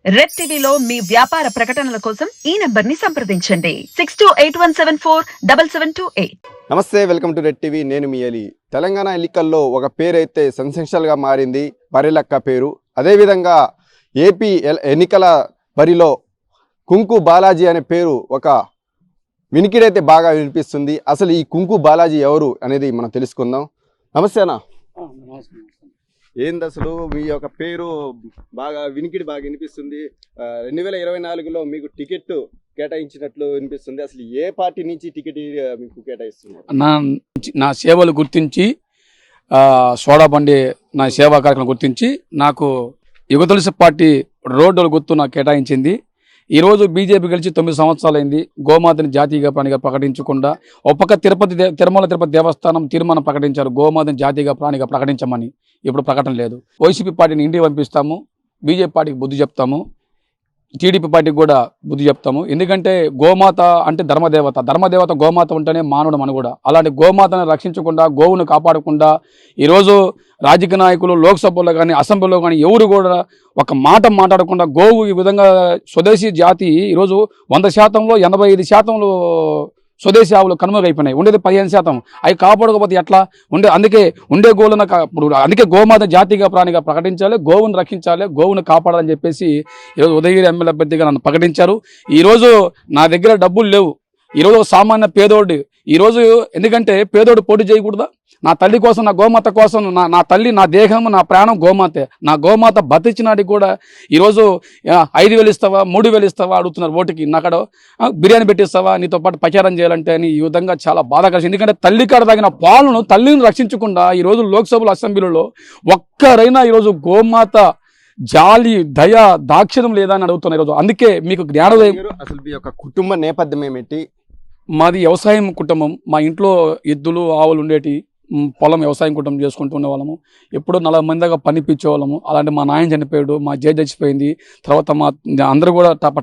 Red టీవీలో మీ వ్యాపార ప్రకటనల కోసం ఈ నంబర్ ని సంప్రదించండి 6281747728. నమస్తే, వెల్కమ్ టు రెడ్ టీవీ. నేను మీ అలీ. తెలంగాణ ఎన్నికల్లో ఒక పేరైతే సెన్సేషనల్గా మారింది, బరిలక్క పేరు. అదేవిధంగా ఏపీ ఎన్నికల బరిలో కుంకు బాలాజీ అనే పేరు ఒక వినికిడైతే బాగా వినిపిస్తుంది. అసలు ఈ కుంకు బాలాజీ ఎవరు అనేది మనం తెలుసుకుందాం. నమస్తే అన్న. ఏంది అసలు మీ యొక్క పేరు బాగా వినికిడి బాగా వినిపిస్తుంది. 2024లో మీకు టికెట్ కేటాయించినట్లు వినిపిస్తుంది. అసలు ఏ పార్టీ నుంచి టికెట్ మీకు కేటాయిస్తున్నారు? నా సేవలు గుర్తించి సోడా బండి నా సేవా కార్యక్రమం గుర్తించి నాకు యువతులసి పార్టీ రోడ్డుల గుర్తు నాకు కేటాయించింది. ఈరోజు బీజేపీ గెలిచి 9 సంవత్సరాలైంది. గోమాతని జాతీయ ప్రాణిగా ప్రకటించకుండా ఒక పక్క తిరుమల తిరుపతి దేవస్థానం తీర్మానం ప్రకటించారు గోమాతని జాతీయ ప్రాణిగా ప్రకటించమని. ఇప్పుడు ప్రకటన లేదు. వైసీపీ పార్టీని ఇంటికి పంపిస్తాము, బీజేపీ పార్టీకి బుద్ధి చెప్తాము, టీడీపీ పార్టీకి కూడా బుద్ధి చెప్తాము. ఎందుకంటే గోమాత అంటే ధర్మదేవత గోమాత ఉంటేనే మానవుడు మన కూడా. అలాంటి గోమాతను రక్షించకుండా, గోవును కాపాడకుండా ఈరోజు రాజకీయ నాయకులు లోక్సభలో కానీ అసెంబ్లీలో కానీ ఎవరు కూడా ఒక మాట మాట్లాడకుండా గోవు ఈ విధంగా స్వదేశీ జాతి ఈరోజు 100%లో 85% స్వదేశీ ఆవులు కనుమరుగైపోయినాయి. ఉండేది 15%. అవి కాపాడకపోతే ఎట్లా అందుకే గోవులను అందుకే గోమాత జాతీయ ప్రాణిగా ప్రకటించాలి, గోవును రక్షించాలి, గోవును కాపాడాలని చెప్పేసి ఈరోజు ఉదయగిరి ఎమ్మెల్యే అభ్యర్థిగా నన్ను ప్రకటించారు. ఈరోజు నా దగ్గర డబ్బులు లేవు. ఈరోజు సామాన్య పేదోడు ఈరోజు ఎందుకంటే పేదోడు పోటీ చేయకూడదా? నా తల్లి కోసం, నా గోమాత కోసం, నా తల్లి, నా దేహం, నా ప్రాణం గోమాతే. నా గోమాత బతికినాడికి కూడా ఈరోజు 5,000 ఇస్తావా, 3,000 ఇస్తావా అడుగుతున్నారు ఓటుకి. నాకడ బిర్యానీ పెట్టిస్తావా, నీతో పాటు ప్రచారం చేయాలంటే అని. ఈ విధంగా చాలా బాధాకరం. ఎందుకంటే తల్లి కాడ తాగిన పాలను తల్లిని రక్షించకుండా ఈరోజు లోక్సభలో అసెంబ్లీలో ఒక్కరైనా ఈరోజు గోమాత జాలి, దయ, దాక్షిణ్యం లేదా అని అడుగుతున్నారు ఈరోజు. అందుకే మీకు జ్ఞానోదయం. అసలు మీ యొక్క కుటుంబ నేపథ్యం ఏమిటి? మాది వ్యవసాయం కుటుంబం. మా ఇంట్లో ఎద్దులు, ఆవులు ఉండేటి. పొలం వ్యవసాయం కుటుంబం చేసుకుంటూ ఉండేవాళ్ళము. ఎప్పుడో 40 మంది దాకా పనిపించేవాళ్ళము. అలాంటి మా నాయన చనిపోయాడు, మా చచ్చిపోయింది. తర్వాత మా అందరూ కూడా టప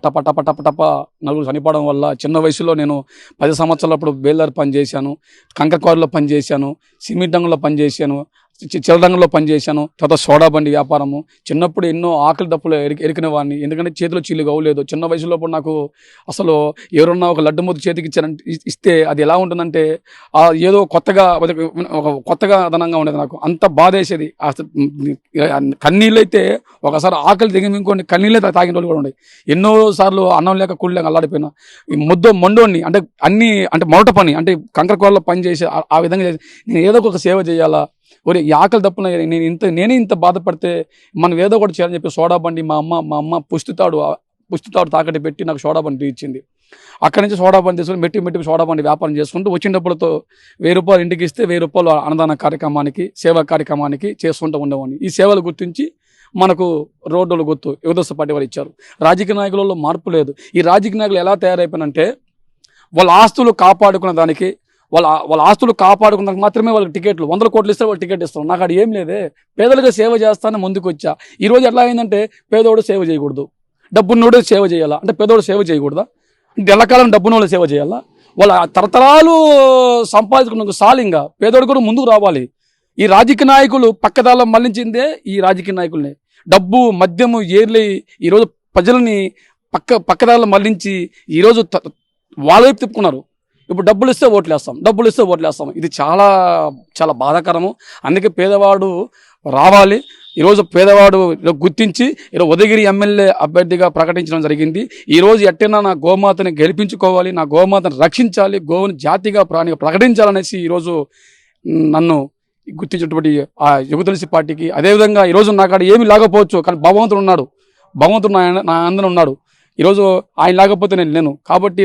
నలుగురు చనిపోవడం వల్ల చిన్న వయసులో నేను 10 సంవత్సరాలప్పుడు బేల్దారి పని చేశాను, కంకరకారులో పని చేశాను, సిమెంట్ రంగంలో పని చేశాను, చిల్లరంగంలో పనిచేశాను. తర్వాత సోడా బండి వ్యాపారము. చిన్నప్పుడు ఎన్నో ఆకలి దప్పులు ఎరికిన వాడిని. ఎందుకంటే చేతిలో చీలు గవ్వలేదు. చిన్న వయసులో నాకు అసలు ఎవరన్నా ఒక లడ్డు ముద్దు చేతికి ఇస్తే అది ఎలా ఉంటుందంటే ఏదో కొత్తగా అదనంగా ఉండేది. నాకు అంత బాధ వేసేది. అసలు కన్నీళ్ళు అయితే ఒకసారి ఆకలి దిగి ఇంకోండి కన్నీళ్ళే తాగిన రోజులు కూడా ఉన్నాయి. ఎన్నోసార్లు అన్నం లేక కూలి లేక అల్లాడిపోయినా. ఈ మొండోని అంటే మొదట పని అంటే కంకరకోళ్ళలో పని చేసి ఆ విధంగా చేసి నేను ఏదో ఒక సేవ చేయాలా, ఒరే ఈ ఆకలి తప్పున నేనే ఇంత బాధపడితే మనం ఏదో ఒకటి చేయాలని చెప్పి సోడా బండి మా అమ్మ పుస్తుతాడు తాకట్టు పెట్టి నాకు సోడా బండి ఇచ్చింది. అక్కడి నుంచి సోడా బండి తీసుకుని మెట్టి సోడా బండి వ్యాపారం చేసుకుంటూ వచ్చిన డబ్బులతో 1,000 రూపాయలు ఇంటికి ఇస్తే 1,000 రూపాయలు అన్నదాన కార్యక్రమానికి, సేవా కార్యక్రమానికి చేసుకుంటూ ఉండేవాడిని. ఈ సేవలు గుర్తించి మనకు రోడ్డులు గుర్తు యువదస్సు పార్టీ వారు ఇచ్చారు. రాజకీయ నాయకులలో మార్పు లేదు. ఈ రాజకీయ నాయకులు ఎలా తయారైపోయినంటే వాళ్ళ ఆస్తులు కాపాడుకున్న దానికి, వాళ్ళ ఆస్తులు కాపాడుకున్నాక మాత్రమే వాళ్ళకి టికెట్లు 100 కోట్లు ఇస్తే వాళ్ళు టికెట్ ఇస్తారు. నాకు అది ఏం లేదే. పేదలుగా సేవ చేస్తానని ముందుకు వచ్చా. ఈరోజు ఎట్లా అయిందంటే పేదోడు సేవ చేయకూడదు, డబ్బున్నోడు సేవ చేయాలా అంటే పేదోడు సేవ చేయకూడదా? అంటే ఎల్లకాలం డబ్బున్నోళ్ళు సేవ చేయాలా? వాళ్ళ తరతరాలు సంపాదించుకున్న సాలింగా పేదోడు కూడా ముందుకు రావాలి. ఈ రాజకీయ నాయకులు పక్కదాల్లో మళ్లించిందే ఈ రాజకీయ నాయకుల్ని. డబ్బు, మద్యము ఏర్లై ఈరోజు ప్రజల్ని పక్కదాల్లో మళ్లించి ఈరోజు వాళ్ళ వైపు తిప్పుకున్నారు. ఇప్పుడు డబ్బులు ఇస్తే ఓట్లేస్తాం. ఇది చాలా చాలా బాధాకరము. అందుకే పేదవాడు రావాలి. ఈరోజు పేదవాడు గుర్తించి ఈరోజు ఉదయగిరి ఎమ్మెల్యే అభ్యర్థిగా ప్రకటించడం జరిగింది. ఈరోజు ఎట్టైనా నా గోమాతని గెలిపించుకోవాలి, నా గోమాతను రక్షించాలి, గోవుని జాతిగా ప్రాణిగా ప్రకటించాలనేసి ఈరోజు నన్ను గుర్తించినటువంటి ఆ యువతులసి పార్టీకి, అదేవిధంగా ఈరోజు నాకు అక్కడ ఏమీ లేకపోవచ్చు కానీ భగవంతుడు నా అందరూ ఉన్నాడు. ఈరోజు ఆయన లేకపోతే నేను లేను. కాబట్టి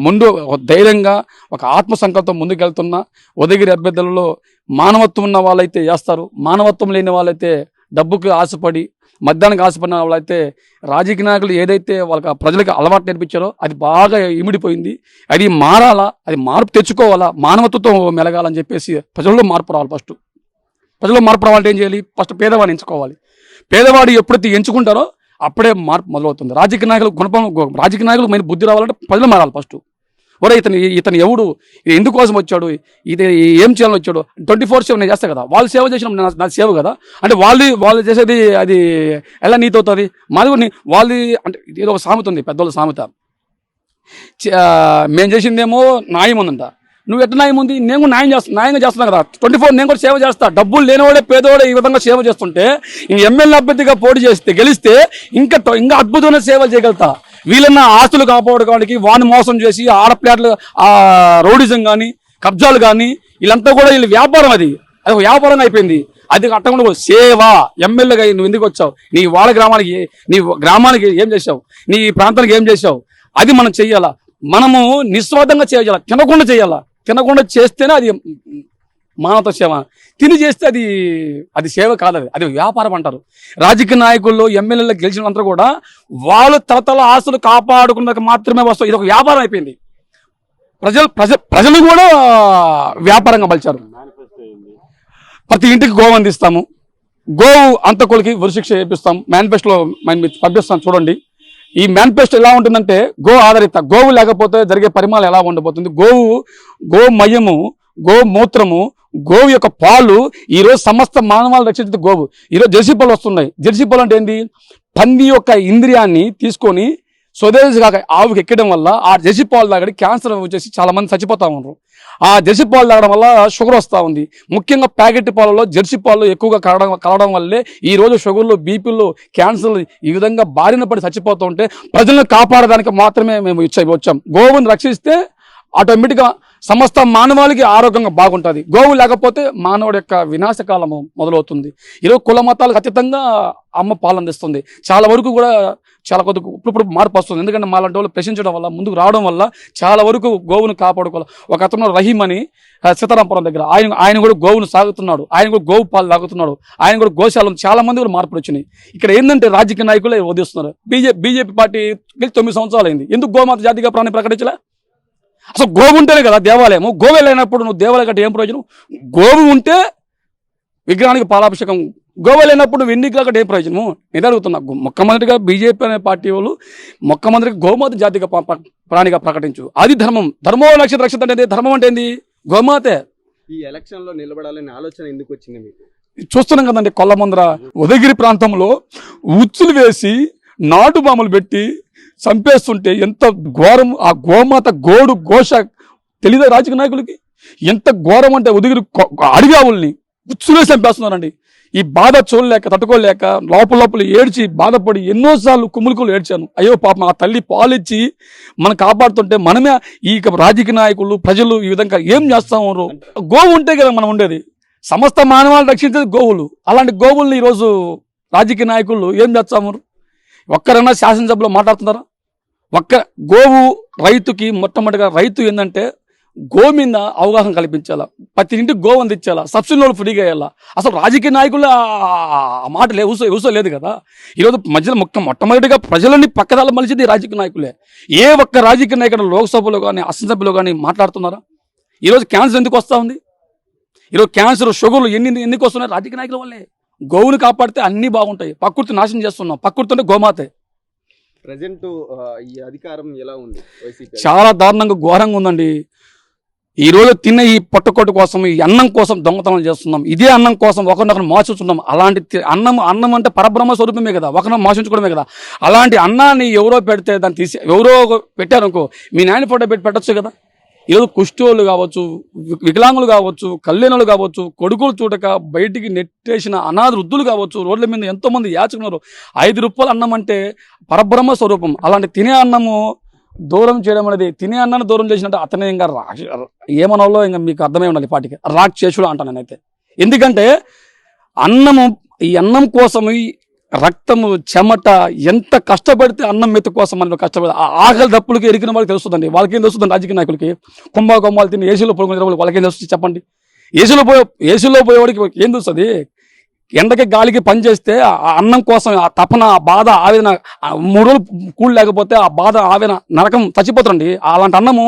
ముందు ధైర్యంగా ఒక ఆత్మసంకల్పం ముందుకెళ్తున్నా. ఉదయగిరి అభ్యర్థులలో మానవత్వం ఉన్న వాళ్ళైతే చేస్తారు, మానవత్వం లేని వాళ్ళైతే డబ్బుకి ఆశపడి, మద్యానికి ఆశపడిన వాళ్ళైతే రాజకీయ నాయకులు ఏదైతే వాళ్ళకి ప్రజలకు అలవాటు నేర్పించారో అది బాగా ఇమిడిపోయింది. అది మారాలా, అది మార్పు తెచ్చుకోవాలా, మానవత్వంతో మెలగాలని చెప్పేసి ప్రజల్లో మార్పు రావాలి. ప్రజల్లో మార్పు రావాలంటే ఏం చేయాలి? ఫస్ట్ పేదవాడిని ఎంచుకోవాలి. పేదవాడు ఎప్పుడైతే ఎంచుకుంటారో అప్పుడే మార్పు మొదలవుతుంది. రాజకీయ నాయకులు మైన బుద్ధి రావాలంటే ప్రజలు మారాలి. ఒరే ఇతను ఎవడు, ఎందుకోసం వచ్చాడు, ఇది ఏం చేయాలని వచ్చాడు, 24/7 నేను చేస్తా కదా, వాళ్ళు సేవ చేసిన నా సేవ కదా. అంటే వాళ్ళు చేసేది అది ఎలా నీతి అవుతుంది? మాది కూడా వాళ్ళది అంటే ఏదో ఒక సామెత ఉంది, పెద్దోళ్ళ సామెత. మేము చేసిందేమో న్యాయం ఉందంట, నువ్వు ఎట్లా న్యాయం ఉంది? నేను కూడా న్యాయంగా చేస్తున్నా కదా, 24 నేను కూడా సేవ చేస్తా. డబ్బులు లేనివాడే పేదవాడే ఈ విధంగా సేవ చేస్తుంటే ఎమ్మెల్యే అభ్యర్థిగా పోటీ చేస్తే గెలిస్తే ఇంకా అద్భుతమైన సేవలు చేయగలుగుతా. వీళ్ళన్న ఆస్తులు కాపాడుకోవడానికి వాడిని మోసం చేసి ఆడప్లాట్లు రౌడిజం కానీ కబ్జాలు కానీ వీళ్ళంతా కూడా వీళ్ళ వ్యాపారం, అది ఒక వ్యాపారంగా అయిపోయింది. అది అట్టకుండా సేవ. ఎమ్మెల్యేగా నువ్వు ఎందుకు వచ్చావు, నీ వాళ్ళ గ్రామానికి ఏం చేసావు, నీ ప్రాంతానికి ఏం చేసావు, అది మనం చెయ్యాలా. మనము నిస్వార్థంగా చేయాలా, తినకుండా చేస్తేనే అది మానవత సేవ. తిని చేస్తే అది సేవ కాదు, అది వ్యాపారం అంటారు. రాజకీయ నాయకుల్లో ఎమ్మెల్యేలు గెలిచిన అందరూ కూడా వాళ్ళు తరతల ఆస్తులు కాపాడుకున్నది మాత్రమే వస్తాయి. ఇది ఒక వ్యాపారం అయిపోయింది. ప్రజలు కూడా వ్యాపారంగా మలిచారు. ప్రతి ఇంటికి గోవు అందిస్తాము, గోవు అంతకులకి ఉరిశిక్ష చేపిస్తాం. మేనిఫెస్టోలో పంపిస్తాం చూడండి. ఈ మేనిఫెస్టో ఎలా ఉంటుందంటే గో ఆధారిత. గోవు లేకపోతే జరిగే పరిమాణం ఎలా ఉండబోతుంది? గోమయము, గోమూత్రము, గోవు యొక్క పాలు ఈరోజు సమస్త మానవాళ్ళు రక్షించే గోవు. ఈరోజు జెర్సీ పాలు వస్తున్నాయి. జెర్సీ పాలు అంటే ఏంటి? పంది యొక్క ఇంద్రియాన్ని తీసుకొని స్వదేశీగా ఆవుకి ఎక్కడం వల్ల ఆ జెర్సీ పాలు తాగడి క్యాన్సర్ వచ్చేసి చాలా మంది చచ్చిపోతా ఉన్నారు. ఆ జెర్సీ పాలు తాగడం వల్ల షుగర్ వస్తూ ఉంది. ముఖ్యంగా ప్యాకెట్ పాలలో జెర్సీ పాలు ఎక్కువగా కలవడం వల్లే ఈ రోజు షుగర్లు, బీపీలు, క్యాన్సర్లు ఈ విధంగా బారిన పడి చచ్చిపోతూ ఉంటే ప్రజలను కాపాడడానికి మాత్రమే మేము వచ్చాం. గోవుని రక్షిస్తే ఆటోమేటిక్గా సమస్త మానవాళికి ఆరోగ్యంగా బాగుంటుంది. గోవు లేకపోతే మానవుడి యొక్క వినాశకాలము మొదలవుతుంది. ఈరోజు కుల మతాలకు అతీతంగా అమ్మ పాలు అందిస్తుంది. చాలా వరకు కూడా చాలా కొద్దిగా ఇప్పుడు మార్పు వస్తుంది. ఎందుకంటే మాలాంటి వాళ్ళు ప్రశ్నించడం వల్ల, ముందుకు రావడం వల్ల చాలా వరకు గోవును కాపాడుకోవాలి. ఒక అతను రహీం అని సీతారాంపురం దగ్గర ఆయన కూడా గోవును సాగుతున్నాడు. ఆయన కూడా గోవు పాలు తాగుతున్నాడు. ఆయన కూడా గోశాలను చాలా మంది కూడా మార్పులు వచ్చినాయి. ఇక్కడ ఏంటంటే రాజకీయ నాయకులే వదిస్తున్నారు. బీజేపీ పార్టీ 9 సంవత్సరాలు అయింది. ఎందుకు గోమాత జాతిగా ప్రాణి ప్రకటించలే? అసలు గోవు ఉంటేనే కదా దేవాలయము. గోవే లేనప్పుడు నువ్వు దేవాలయం కట్టి ఏం ప్రయోజనం? గోవు ఉంటే విగ్రహానికి పాలాభిషేకం, గోవా లేనప్పుడు నువ్వు ఎన్నికల కట్టి ఏం ప్రయోజనము? నేను అడుగుతున్నా. మొట్టమొదటిగా బీజేపీ అనే పార్టీ వాళ్ళు మొట్టమొదటిగా గోమాత జాతిగా ప్రాణిగా ప్రకటించు. అది ధర్మం. ధర్మో రక్షిత అనేది ధర్మం అంటే ఏంది? గోమాతే. ఈ ఎలక్షన్ లో నిలబడాలనే ఆలోచన ఎందుకు వచ్చింది మీకు? చూస్తున్నాం కదండి, కొల్లమంద్ర ఉదయగిరి ప్రాంతంలో ఉచ్చులు వేసి నాటు బాంబులు పెట్టి చంపేస్తుంటే ఎంత ఘోరం. ఆ గోమాత ఘోష తెలియదా రాజకీయ నాయకులకి? ఎంత ఘోరం అంటే ఉదయగిరి అడవి ఆవుల్ని ఉచ్చులే చంపేస్తున్నారండి. ఈ బాధ చూడలేక, తట్టుకోలేక లోపల ఏడ్చి బాధపడి ఎన్నోసార్లు కుమ్ములుకులు ఏడ్చాను. అయ్యో పాపం, ఆ తల్లి పాలిచ్చి మనం కాపాడుతుంటే మనమే ఈ రాజకీయ నాయకులు, ప్రజలు ఈ విధంగా ఏం చేస్తాము? గోవు ఉంటే కదా మనం ఉండేది. సమస్త మానవాళ్ళు రక్షించేది గోవులు. అలాంటి గోవుల్ని ఈరోజు రాజకీయ నాయకులు ఏం చేస్తాము? ఒక్కరైనా శాసనసభలో మాట్లాడుతున్నారా? గోవు రైతుకి మొట్టమొదటిగా రైతు ఏంటంటే గో మీద అవగాహన కల్పించాలా, ప్రతి ఇంటికి గో అందించాలా, సబ్సిడీలో ఫ్రీగా వేయాలా. అసలు రాజకీయ నాయకులు ఆ మాట ఊసో లేదు కదా. ఈరోజు మధ్యలో మొట్టమొదటిగా ప్రజలని పక్కదాల మలిచింది రాజకీయ నాయకులే. ఏ ఒక్క రాజకీయ నాయకుడు లోక్సభలో కానీ అసెంబ్లీలో కానీ మాట్లాడుతున్నారా? ఈరోజు క్యాన్సర్ ఎందుకు వస్తూ ఉంది? ఈరోజు క్యాన్సర్, షుగర్లు ఎందుకు వస్తున్నాయి? రాజకీయ నాయకుల వల్లే. గోవును కాపాడితే అన్నీ బాగుంటాయి. ప్రకృతి నాశనం చేస్తున్నాం. ప్రకృతి అంటే గోమాతే. ప్రజెంట్ ఈ అధికారం ఎలా ఉంది? చాలా దారుణంగా, ఘోరంగా ఉందండి. ఈ రోజు తిన్న ఈ పొట్టకొట్టు కోసం, ఈ అన్నం కోసం దొంగతనం చేస్తున్నాం. ఇదే అన్నం కోసం ఒకరినొకరు మోసుతున్నాం. అలాంటి అన్నం అంటే పరబ్రహ్మ స్వరూపమే కదా, ఒకరిని మోసించుకోవడమే కదా. అలాంటి అన్నాన్ని ఎవరో పెడితే దాన్ని తీసి ఎవరో పెట్టారనుకో, మీ నాయన ఫోటో పెట్టచ్చు కదా. ఈరోజు కుష్ఠోళ్ళు కావచ్చు, వికలాంగులు కావచ్చు, కళ్యాణులు కావచ్చు, కొడుకులు చూడక బయటికి నెట్టేసిన అనాథ వృద్ధులు కావచ్చు, రోడ్ల మీద ఎంతో మంది యాచకున్నారు. 5 రూపాయల అన్నం అంటే పరబ్రహ్మ స్వరూపం. అలాంటి తినే అన్నము దూరం చేయడం అనేది, తినే అన్నాన్ని దూరం చేసినట్టు అతనే ఇంకా ఏమనాలో ఇంకా మీకు అర్థమై ఉండాలి. పాటికి రాక్షసుడు అంటాను నేనైతే. ఎందుకంటే ఈ అన్నం కోసం రక్తము, చెమట, ఎంత కష్టపడితే అన్నం మెత్త కోసం మనం కష్టపడి ఆకలి దప్పులకి ఎరికిన వాళ్ళకి తెలుస్తుందండి. వాళ్ళకేం తెలుస్తుంది? రాజకీయ నాయకులకి కుంభాలు తిని ఏసీలో పడుకునే వాళ్ళకేం తెలుస్తుంది చెప్పండి? ఏసీలో పోయేవాడికి ఏం తెలుస్తుంది? ఎండకి గాలికి పని చేస్తే ఆ అన్నం కోసం ఆ తపన, ఆ బాధ, ఆవేదన, 3 రోజులు కూలి లేకపోతే ఆ బాధ, ఆవేదన, నరకం, చచ్చిపోతారండి. అలాంటి అన్నము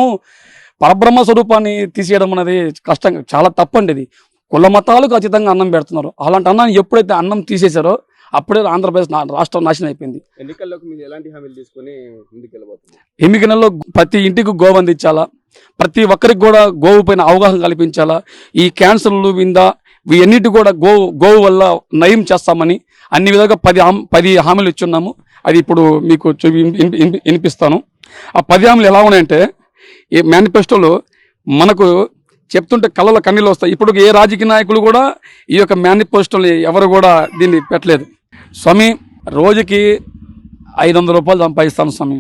పరబ్రహ్మ స్వరూపాన్ని తీసేయడం అనేది కష్టంగా, చాలా తప్పండి. ఇది కుల మతాలకు ఖచ్చితంగా అన్నం పెడుతున్నారు. అలాంటి అన్నాన్ని ఎప్పుడైతే అన్నం తీసేశారో అప్పుడే ఆంధ్రప్రదేశ్ రాష్ట్రం నాశనం అయిపోయింది. ఎన్నికల్లోకి మీరు ఎలాంటి హామీలు తీసుకొని ముందుకు వెళ్ళబోతున్నారు? ఎన్నికలలో ప్రతి ఇంటికి గోవు అందించాలా, ప్రతి ఒక్కరికి కూడా గోవు పైన అవగాహన కల్పించాలా. ఈ క్యాన్సర్లు మీద ఇవన్నిటి కూడా గోవు వల్ల నయం చేస్తామని అన్ని విధాలుగా 10 హామీలు ఇచ్చున్నాము. అది ఇప్పుడు మీకు వినిపిస్తాను. ఆ 10 హామీలు ఎలా ఉన్నాయంటే, ఈ మేనిఫెస్టోలో మనకు చెప్తుంటే కళ్ళలో కన్నీళ్ళు వస్తాయి. ఇప్పుడు ఏ రాజకీయ నాయకులు కూడా ఈ యొక్క మేనిఫెస్టోని ఎవరు కూడా దీన్ని పెట్టలేదు. స్వామి, రోజుకి 500 రూపాయలు సంపాదిస్తాను స్వామి.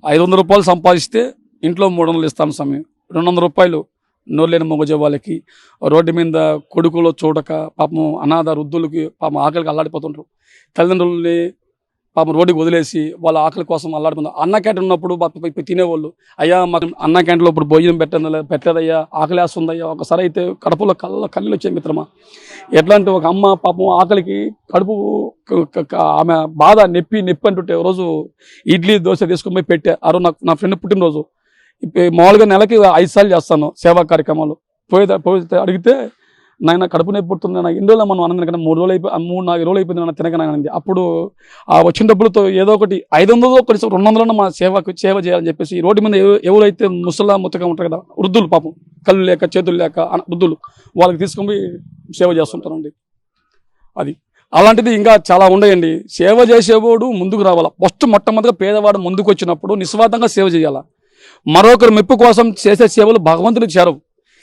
500 రూపాయలు సంపాదిస్తే ఇంట్లో 300 ఇస్తాను స్వామి. 200 రూపాయలు నోరులేని మొగజే వాళ్ళకి, రోడ్డు మీద కొడుకులో చూడక పాపం అనాథ వృద్ధులకి పాపం ఆకలికి అల్లాడిపోతుంటారు. తల్లిదండ్రులని పాపం రోడ్డుకి వదిలేసి వాళ్ళ ఆకలి కోసం అల్లాడిపోతారు. అన్న క్యాంటీన్ ఉన్నప్పుడు తినేవాళ్ళు, అయ్యా మాకు అన్న క్యాంటీన్లో ఇప్పుడు భోజనం పెట్టలేదయ్యా, ఆకలి వేస్తుందయ్యా. ఒకసారి అయితే కడుపులో కళ్ళు వచ్చాయి మిత్రమా. ఎట్లా అంటే ఒక అమ్మ పాపం ఆకలికి కడుపు ఆమె బాధ నొప్పి అంటుంటే రోజు ఇడ్లీ దోశ తీసుకొని పోయి పెట్టా. ఆ రోజు నా ఫ్రెండ్ పుట్టినరోజు. మామూలుగా నెలకి 5 సార్లు చేస్తాను సేవా కార్యక్రమాలు. పోయితే అడిగితే, నాయన కడుపు నొప్పి పుడుతుంది, నాకు ఎన్ని రోజులు మనం అన్నది కదా, 3 రోజులు అయిపోయి 3-4 రోజులు అయిపోయింది నన్ను తినకనంది. అప్పుడు ఆ వచ్చిన డబ్బులతో ఏదో ఒకటి 500 కనీసం 200 మన సేవ చేయాలని చెప్పేసి రోడ్డు మీద ఎవరైతే ముత్తగా ఉంటారు కదా, వృద్ధులు పాపం కళ్ళు లేక చేతులు లేక వృద్ధులు, వాళ్ళకి తీసుకొని సేవ చేస్తుంటారండి. అది అలాంటిది ఇంకా చాలా ఉండయండి. సేవ చేసేవాడు ముందుకు రావాలా. మొట్టమొదటిగా పేదవాడు ముందుకు వచ్చినప్పుడు నిస్వార్థంగా సేవ చేయాలా. మరొకరు మెప్పు కోసం చేసే సేవలు భగవంతుడికి చేరవు.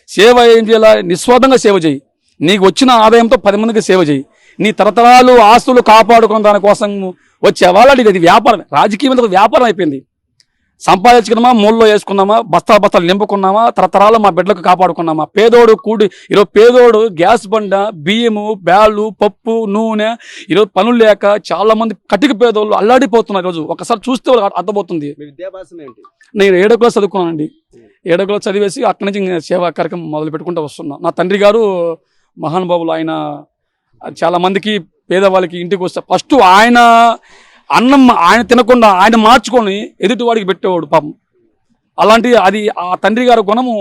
సేవ ఏం చేయాలా? నిస్వార్థంగా సేవ చేయి. నీకు వచ్చిన ఆదాయంతో 10 మందికి సేవ చేయి. నీ తరతరాలు ఆస్తులు కాపాడుకున్న దానికోసం వచ్చే వాళ్ళకి ఇది వ్యాపారం. రాజకీయం మీద వ్యాపారం అయిపోయింది. సంపాదించుకున్నామా, మూలలో వేసుకున్నామా, బస్తాలు నింపుకున్నామా, తరతరాలు మా బిడ్డలకు కాపాడుకున్నామా. పేదోడు ఈరోజు పేదోడు గ్యాస్ బండ, బియ్యము, బ్యాళ్ళు, పప్పు, నూనె, ఈరోజు పనులు లేక చాలా మంది కటిక పేదోళ్ళు అల్లాడిపోతున్నారు. ఈరోజు ఒకసారి చూస్తే వాళ్ళకి అర్థమవుతుంది. నేను 7వ క్లాస్ చదువుకున్నానండి. 7వ క్లాస్ చదివేసి అక్కడి నుంచి సేవా కార్యక్రమం మొదలు పెట్టుకుంటూ వస్తున్నా. నా తండ్రి గారు మహానుభావులు. ఆయన చాలా మందికి పేదవాళ్ళకి ఇంటికి వస్తే ఫస్ట్ ఆయన అన్నం ఆయన తినకుండా ఆయన మార్చుకొని ఎదుటి వాడికి పెట్టేవాడు పాపం. అలాంటి అది ఆ తండ్రి గారి గుణము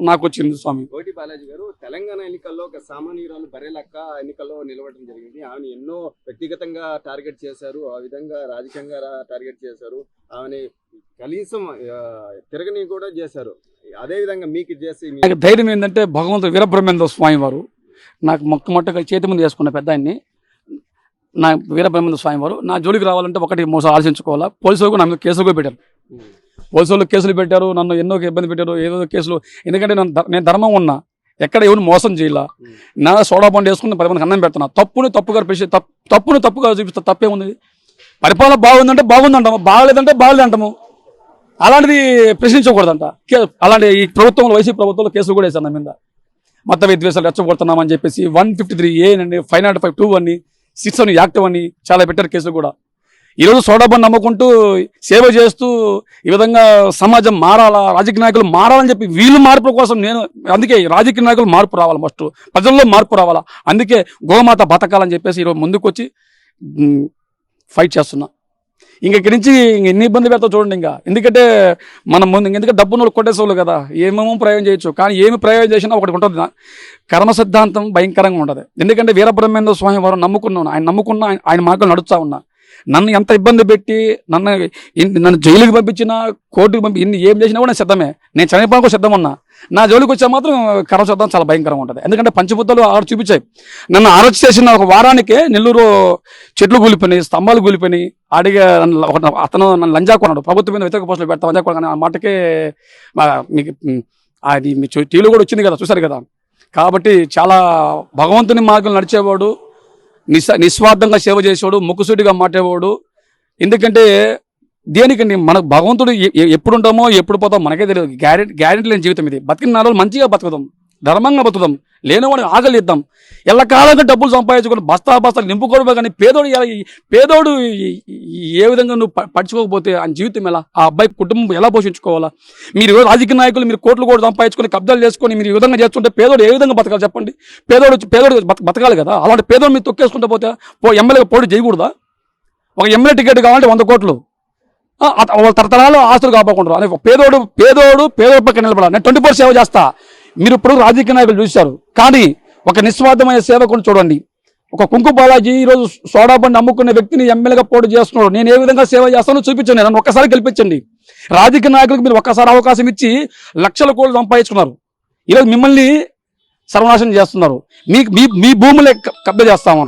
నాకు వచ్చింది స్వామి. కోటి బాలాజీ గారు తెలంగాణ ఎన్నికల్లో ఒక సామాన్యురాలు బరేలక్క ఎన్నికల్లో నిలవడం జరిగింది. ఆమె ఎన్నో వ్యక్తిగతంగా టార్గెట్ చేశారు, ఆ విధంగా రాజకీయంగా టార్గెట్ చేశారు. ఆమెని కనీసం తిరగని కూడా చేశారు. అదే విధంగా మీకు చేసి నాకు ధైర్యం ఏంటంటే, భగవంతుడు వీరబ్రహ్మేంద్ర స్వామి వారు నాకు మొట్టమొదటిగా చేతి ముందు చేసుకున్న పెద్ద ఆయన్ని, నా వీరబ్రహ్మేంద్ర స్వామి వారు నా జోలికి రావాలంటే ఒకటి మోసం ఆలోచించుకోవాలా. పోలీసులు నా మీద కేసులు కూడా పెట్టారు. పోలీసులు కేసులు పెట్టారు, నన్ను ఎన్నో ఇబ్బంది పెట్టారు, ఏదో కేసులు. ఎందుకంటే నేను ధర్మం ఉన్నా, ఎక్కడ ఎవరు మోసం చేయాల. నా సోడా బండి వేసుకుని 10 మందికి అన్నం పెడుతున్నా. తప్పును తప్పుగా చూపిస్తా. తప్పేముంది? పరిపాలన బాగుందంటే బాగుందంటాము, బాగలేదంటే బాగలేదంటాము. అలాంటిది ప్రశ్నించకూడదంట. అలాంటి ఈ ప్రభుత్వంలో, వైసీపీ ప్రభుత్వంలో కేసులు కూడా వేశాను నా మీద. మత విద్వేషాలు రెచ్చగొడుతున్నామని చెప్పేసి 153A అని, 505(2) అని, 6 అని, యాక్టివ్ అని చాలా పెట్టారు కేసులు కూడా. ఈరోజు సోడా బండి నమ్ముకుంటూ సేవ చేస్తూ ఈ విధంగా సమాజం మారాలా, రాజకీయ నాయకులు మారాలని చెప్పి వీళ్ళు మార్పు కోసం అందుకే రాజకీయ నాయకులు మార్పు రావాలి, ఫస్ట్ ప్రజల్లో మార్పు రావాలా. అందుకే గోమాత బతకాలని చెప్పేసి ఈరోజు ముందుకు వచ్చి ఫైట్ చేస్తున్నా. ఇక్కడి నుంచి ఎన్ని ఇబ్బంది పెడతావు చూడండి. ఎందుకంటే మనం ముందు ఎందుకంటే డబ్బును కొట్టేసేవాళ్ళు కదా, ఏమేమో ప్రయోగం చేయొచ్చు. కానీ ఏమి ప్రయోగం చేసినా ఒకటి ఉంటుంది, కర్మ సిద్ధాంతం భయంకరంగా ఉంటుంది. ఎందుకంటే వీరబ్రహ్మేంద్ర స్వామి వారు నమ్ముకున్నాను, ఆయన మార్గంలో నడుస్తూ ఉన్నా. నన్ను ఎంత ఇబ్బంది పెట్టి నన్ను జైలుకి పంపించినా, కోర్టుకు ఏం చేసినా కూడా నేను సిద్ధమే. నేను చనిపోవడం కూడా సిద్ధం ఉన్నా. నా జోలికి వచ్చా మాత్రం కర్మ సిద్ధాంతం చాలా భయంకరంగా ఉంటుంది. ఎందుకంటే పంచభూతాలు ఆడ చూపించాయి. నన్ను అరెస్ట్ చేసిన ఒక వారానికే నెల్లూరు చెట్లు కూలిపోయినాయి, స్తంభాలు కూలిపోయినాయి. అడిగే అతను నన్ను లంజా కొన్నాడు, ప్రభుత్వం మీద వ్యతిరేక పోస్టులు పెడతా లంజా కొన్నాను. ఆ మాటకే మీకు అది మీ టీవీలో కూడా వచ్చింది కదా, చూసారు కదా. కాబట్టి చాలా భగవంతుని మార్గం నడిచేవాడు, నిస్వార్థంగా సేవ చేసేవాడు, ముక్కుసూటిగా మాట్లాడేవాడు. ఎందుకంటే దేనికండి, మనకు భగవంతుడు ఎప్పుడు ఉంటామో ఎప్పుడు పోతామో మనకే తెలియదు. గ్యారెంటీ లేని జీవితం ఇది. బతికిన 4 రోజులు మంచిగా బతుకుదాం, ధర్మంగా బతుకుదాం, లేనివాడిని ఆకలిద్దాం. ఎల్లకాలంగా డబ్బులు సంపాదించుకొని బస్తాలు నింపుకోవడమే. కానీ పేదోడు ఏ విధంగా నువ్వు పడుచుకోకపోతే ఆ జీవితం ఎలా, ఆ అబ్బాయి కుటుంబం ఎలా పోషించుకోవాలా? మీరు రాజకీయ నాయకులు మీరు కోట్లు కూడా సంపాదించుకొని కబ్జాలు చేసుకొని మీరు ఈ విధంగా చేస్తుంటే పేదోడు ఏ విధంగా బతకాలి చెప్పండి? పేదోడు బతకాలి కదా. అలాంటి పేదోడు మీరు తొక్కేసుకుంటే పోతే ఎమ్మెల్యేగా పోటీ చేయకూడదా? ఒక ఎమ్మెల్యే టికెట్ కావాలంటే 100 కోట్లు, వాళ్ళ తరతరాలు ఆస్తులు కాపాడుకుంటారు. అదే పేదోడు పక్కన నిలబడాలి. నేను 24 సేవ చేస్తా. మీరు ఇప్పుడు రాజకీయ నాయకులు చూశారు, కానీ ఒక నిస్వార్థమైన సేవకుని చూడండి. ఒక కుంకు బాలాజీ ఈరోజు సోడా బండి అమ్ముకునే వ్యక్తిని ఎమ్మెల్యేగా పోటీ చేస్తున్నాడు. నేను ఏ విధంగా సేవ చేస్తానో చూపించండి, నన్ను ఒక్కసారి గెలిపించండి. రాజకీయ నాయకులకు మీరు ఒక్కసారి అవకాశం ఇచ్చి లక్షల కోట్లు సంపాదించుకున్నారు. ఈరోజు మిమ్మల్ని సర్వనాశనం చేస్తున్నారు. మీ భూములే కబ్జా చేస్తామన్నారు.